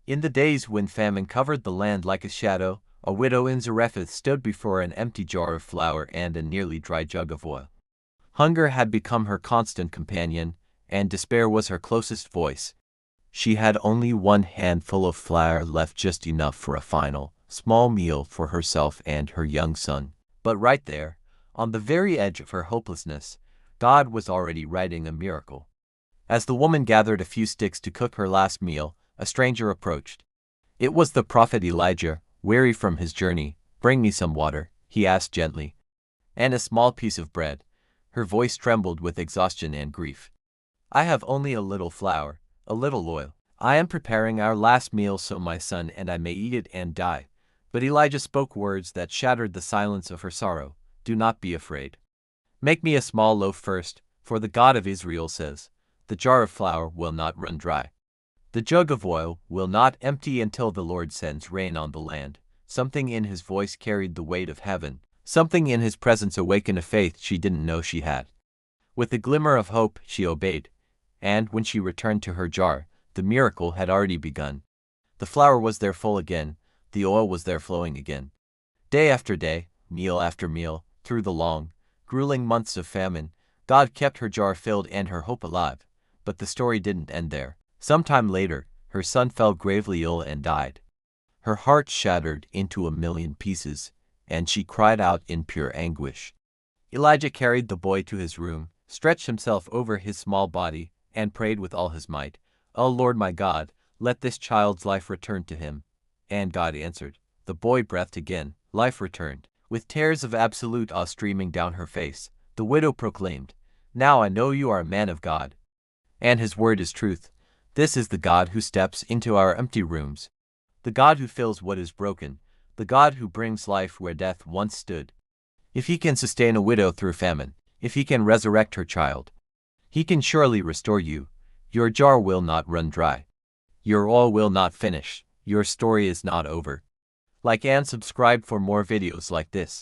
In the days when famine covered the land like a shadow, a widow in Zarephath stood before an empty jar of flour and a nearly dry jug of oil. Hunger had become her constant companion, and despair was her closest voice. She had only one handful of flour left, just enough for a final, small meal for herself and her young son. But right there, on the very edge of her hopelessness, God was already writing a miracle. As the woman gathered a few sticks to cook her last meal, a stranger approached. It was the prophet Elijah, weary from his journey. "Bring me some water," he asked gently, "and a small piece of bread." Her voice trembled with exhaustion and grief. "I have only a little flour, a little oil. I am preparing our last meal so my son and I may eat it and die." But Elijah spoke words that shattered the silence of her sorrow. "Do not be afraid. Make me a small loaf first, for the God of Israel says, the jar of flour will not run dry. The jug of oil will not empty until the Lord sends rain on the land." Something in his voice carried the weight of heaven. Something in his presence awakened a faith she didn't know she had. With a glimmer of hope, she obeyed, and when she returned to her jar, the miracle had already begun. The flour was there full again, the oil was there flowing again. Day after day, meal after meal, through the long, grueling months of famine, God kept her jar filled and her hope alive. But the story didn't end there. Sometime later, her son fell gravely ill and died. Her heart shattered into a million pieces, and she cried out in pure anguish. Elijah carried the boy to his room, stretched himself over his small body, and prayed with all his might, "O Lord my God, let this child's life return to him." And God answered. The boy breathed again, life returned. With tears of absolute awe streaming down her face, the widow proclaimed, "Now I know you are a man of God, and his word is truth. This is the God who steps into our empty rooms, the God who fills what is broken, the God who brings life where death once stood. If he can sustain a widow through famine, if he can resurrect her child, he can surely restore you. Your jar will not run dry. Your oil will not finish. Your story is not over." Like and subscribe for more videos like this.